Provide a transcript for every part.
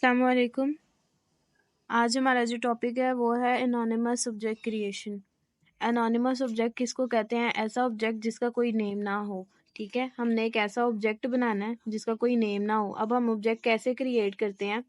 अस्सलाम वालेकुम। आज हमारा जो टॉपिक है वो है anonymous object creation. Anonymous object किसको कहते हैं? ऐसा ऑब्जेक्ट जिसका कोई नेम ना हो। ठीक है, हमने एक ऐसा ऑब्जेक्ट बनाना है जिसका कोई नेम ना हो। अब हम ऑब्जेक्ट कैसे क्रिएट करते हैं?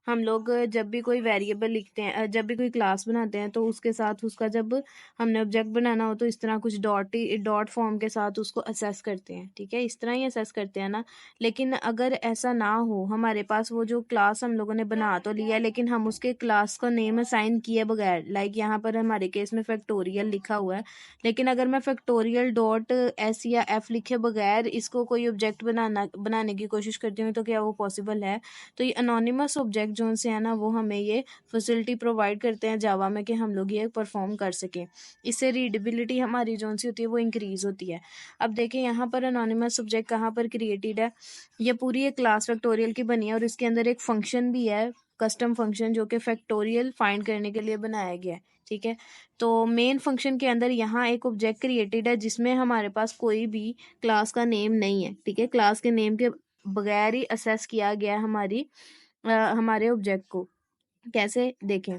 हम लोग जब भी कोई वेरिएबल लिखते हैं, जब भी कोई क्लास बनाते हैं, तो उसके साथ उसका जब हमने ऑब्जेक्ट बनाना हो तो इस तरह कुछ डॉट फॉर्म के साथ उसको असेस करते हैं। ठीक है, इस तरह ही असेस करते हैं ना। लेकिन अगर ऐसा ना हो, हमारे पास वो जो क्लास हम लोगों ने बना तो लिया लेकिन हम उसके क्लास का नेम असाइन किए बगैर, लाइक यहाँ पर हमारे केस में फैक्टोरियल लिखा हुआ है, लेकिन अगर मैं फैक्टोरियल डॉट एस या एफ लिखे बगैर इसको कोई ऑब्जेक्ट बनाने की कोशिश करती हूँ, तो क्या वो पॉसिबल है? तो ये अनोनिमस ऑब्जेक्ट जो से है ना, वो हमें ये फैसिलिटी प्रोवाइड करते हैं जावा में कि हम लोग ये परफॉर्म कर सकें। इससे रीडेबिलिटी हमारी जो सी होती है वो इंक्रीज होती है। अब देखिए यहाँ पर अनोनिमस ऑब्जेक्ट कहाँ पर क्रिएटेड है। ये पूरी एक क्लास फैक्टोरियल की बनी है और इसके अंदर एक फंक्शन भी है, कस्टम फंक्शन, जो कि फैक्टोरियल फाइंड करने के लिए बनाया गया है। ठीक है, तो मेन फंक्शन के अंदर यहाँ एक ऑब्जेक्ट क्रिएटेड है जिसमें हमारे पास कोई भी क्लास का नेम नहीं है। ठीक है, क्लास के नेम के बगैर ही असेस किया गया है हमारे ऑब्जेक्ट को। कैसे देखें,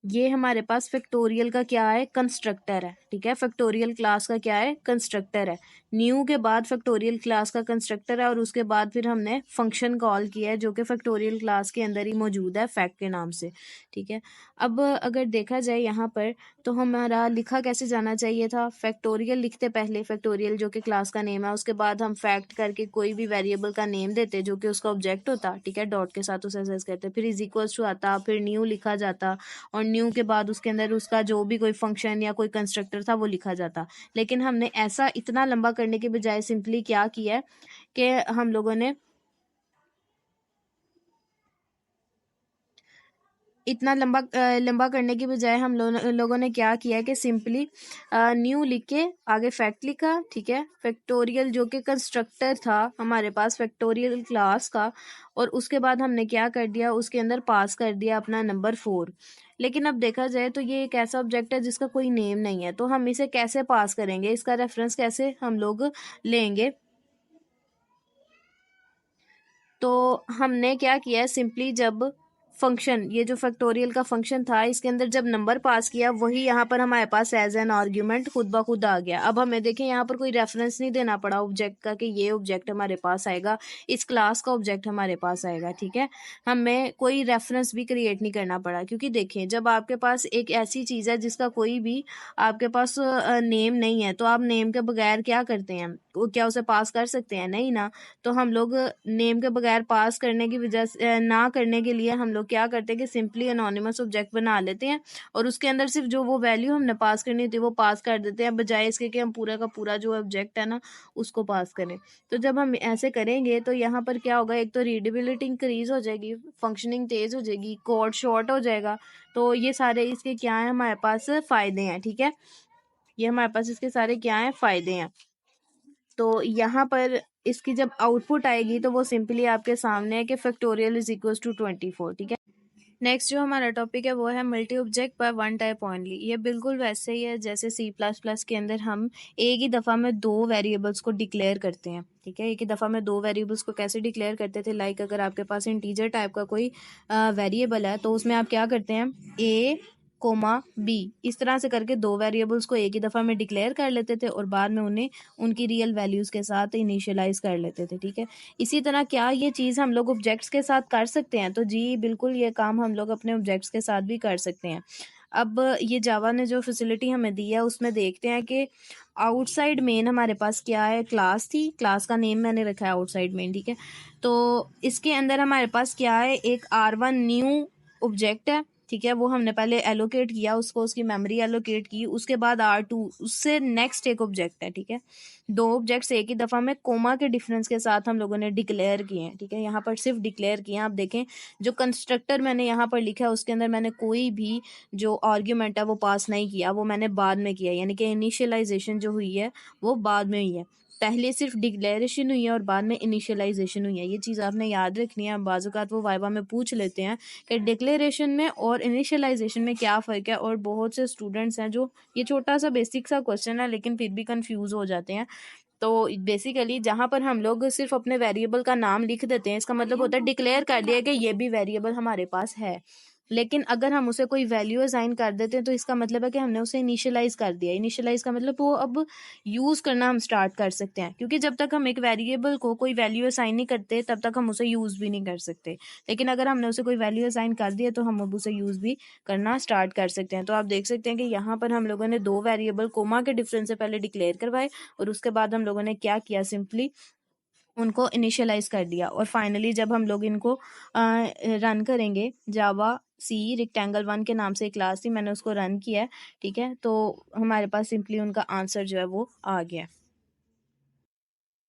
ये हमारे पास फैक्टोरियल का क्या है, कंस्ट्रक्टर है। ठीक है, फैक्टोरियल क्लास का क्या है, कंस्ट्रक्टर है। न्यू के बाद फैक्टोरियल क्लास का कंस्ट्रक्टर है और उसके बाद फिर हमने फंक्शन कॉल किया है जो कि फैक्टोरियल क्लास के अंदर ही मौजूद है फैक्ट के नाम से। ठीक है, अब अगर देखा जाए यहाँ पर तो हमारा लिखा कैसे जाना चाहिए था? फैक्टोरियल लिखते पहले, फैक्टोरियल जो कि क्लास का नेम है, उसके बाद हम फैक्ट करके कोई भी वेरिएबल का नेम देते जो कि उसका ऑब्जेक्ट होता। ठीक है, डॉट के साथ उसे असेस करते, फिर इज इक्वल्स टू आता, फिर न्यू लिखा जाता और न्यू के बाद उसके अंदर उसका जो भी कोई फंक्शन या कोई कंस्ट्रक्टर था वो लिखा जाता। लेकिन हमने ऐसा इतना लंबा करने के बजाय सिंपली क्या किया है कि हम लोगों ने इतना लंबा करने की बजाय हम लोगों ने क्या किया है कि सिंपली न्यू लिख के आगे फैक्ट लिखा। ठीक है, फैक्टोरियल जो कि कंस्ट्रक्टर था हमारे पास फैक्टोरियल क्लास का, और उसके बाद हमने क्या कर दिया, उसके अंदर पास कर दिया अपना नंबर 4। लेकिन अब देखा जाए तो ये एक ऐसा ऑब्जेक्ट है जिसका कोई नेम नहीं है, तो हम इसे कैसे पास करेंगे, इसका रेफरेंस कैसे हम लोग लेंगे? तो हमने क्या किया है, सिंपली जब फंक्शन, ये जो फैक्टोरियल का फंक्शन था, इसके अंदर जब नंबर पास किया वही यहाँ पर हमारे पास एज एन आर्ग्यूमेंट खुद ब खुद आ गया। अब हमें देखें यहाँ पर कोई रेफरेंस नहीं देना पड़ा ऑब्जेक्ट का कि ये ऑब्जेक्ट हमारे पास आएगा, इस क्लास का ऑब्जेक्ट हमारे पास आएगा। ठीक है, हमें कोई रेफरेंस भी क्रिएट नहीं करना पड़ा, क्योंकि देखें जब आपके पास एक ऐसी चीज़ है जिसका कोई भी आपके पास नेम नहीं है, तो आप नेम के बगैर क्या करते हैं, क्या उसे पास कर सकते हैं? नहीं ना। तो हम लोग नेम के बगैर पास करने की वजह से ना करने के लिए हम लोग क्या करते हैं कि सिंपली एनोनिमस ऑब्जेक्ट बना लेते हैं और उसके अंदर सिर्फ जो वो वैल्यू हमने पास करनी थी वो पास कर देते हैं, बजाय इसके कि हम पूरा का पूरा जो ऑब्जेक्ट है ना उसको पास करें। तो जब हम ऐसे करेंगे तो यहाँ पर क्या होगा, एक तो रीडेबिलिटी इंक्रीज हो जाएगी, फंक्शनिंग तेज हो जाएगी, कोड शॉर्ट हो जाएगा। तो ये सारे इसके क्या है, हमारे पास फायदे हैं। ठीक है, ये हमारे पास इसके सारे क्या हैं, फायदे हैं। तो यहाँ पर इसकी जब आउटपुट आएगी तो वो सिंपली आपके सामने है कि फैक्टोरियल इज इक्वल टू 24। ठीक है, नेक्स्ट जो हमारा टॉपिक है वो है multi object by one type only. ये बिल्कुल वैसे ही है जैसे सी प्लस प्लस के अंदर हम एक ही दफ़ा में दो वेरिएबल्स को डिक्लेयर करते हैं। ठीक है, एक ही दफ़ा में दो वेरिएबल्स को कैसे डिक्लेयर करते थे, लाइक अगर आपके पास इंटीजर टाइप का कोई वेरिएबल है तो उसमें आप क्या करते हैं, ए कोमा बी, इस तरह से करके दो वेरिएबल्स को एक ही दफ़ा में डिक्लेयर कर लेते थे और बाद में उन्हें उनकी रियल वैल्यूज़ के साथ इनिशियलाइज कर लेते थे। ठीक है, इसी तरह क्या ये चीज़ हम लोग ऑब्जेक्ट्स के साथ कर सकते हैं? तो जी बिल्कुल, ये काम हम लोग अपने ऑब्जेक्ट्स के साथ भी कर सकते हैं। अब ये जावा ने जो फैसिलिटी हमें दी है उसमें देखते हैं कि आउटसाइड मेन हमारे पास क्या है, क्लास थी, क्लास का नेम मैंने रखा है आउटसाइड मेन। ठीक है, तो इसके अंदर हमारे पास क्या है, एक R1 न्यू ऑब्जेक्ट है। ठीक है, वो हमने पहले एलोकेट किया उसको, उसकी मेमोरी एलोकेट की, उसके बाद R2, उससे नेक्स्ट एक ऑब्जेक्ट है। ठीक है, दो ऑब्जेक्ट्स एक ही दफ़ा में कोमा के डिफरेंस के साथ हम लोगों ने डिक्लेयर किए हैं। ठीक है, यहाँ पर सिर्फ डिक्लेयर किए हैं। आप देखें जो कंस्ट्रक्टर मैंने यहाँ पर लिखा है उसके अंदर मैंने कोई भी जो आर्ग्यूमेंट है वो पास नहीं किया, वो मैंने बाद में किया, यानी कि इनिशियलाइजेशन जो हुई है वो बाद में हुई है। पहले सिर्फ डिक्लेरेशन हुई है और बाद में इनिशियलाइजेशन हुई है। ये चीज़ आपने याद रखनी है। बाज़ औक़ात वो वाइवा में पूछ लेते हैं कि डिक्लेरेशन में और इनिशियलाइजेशन में क्या फ़र्क है, और बहुत से स्टूडेंट्स हैं जो, ये छोटा सा बेसिक सा क्वेश्चन है लेकिन फिर भी कंफ्यूज हो जाते हैं। तो बेसिकली जहाँ पर हम लोग सिर्फ अपने वेरिएबल का नाम लिख देते हैं, इसका मतलब होता है डिक्लेयर कर दिया कि ये भी वेरिएबल हमारे पास है। लेकिन अगर हम उसे कोई वैल्यू असाइन कर देते हैं तो इसका मतलब है कि हमने उसे इनिशियलाइज कर दिया। इनिशियलाइज का मतलब वो अब यूज़ करना हम स्टार्ट कर सकते हैं, क्योंकि जब तक हम एक वेरिएबल को कोई वैल्यू असाइन नहीं करते तब तक हम उसे यूज़ भी नहीं कर सकते। लेकिन अगर हमने उसे कोई वैल्यू असाइन कर दिया तो हम अब उसे यूज़ भी करना स्टार्ट कर सकते हैं। तो आप देख सकते हैं कि यहाँ पर हम लोगों ने दो वेरिएबल कोमा के डिफरेंस से पहले डिक्लेयर करवाए और उसके बाद हम लोगों ने क्या किया, सिंपली उनको इनिशियलाइज कर दिया। और फाइनली जब हम लोग इनको रन करेंगे, जावा सी रेक्टेंगल 1 के नाम से एक क्लास थी, मैंने उसको रन किया है, ठीक है, तो हमारे पास सिंपली उनका आंसर जो है वो आ गया।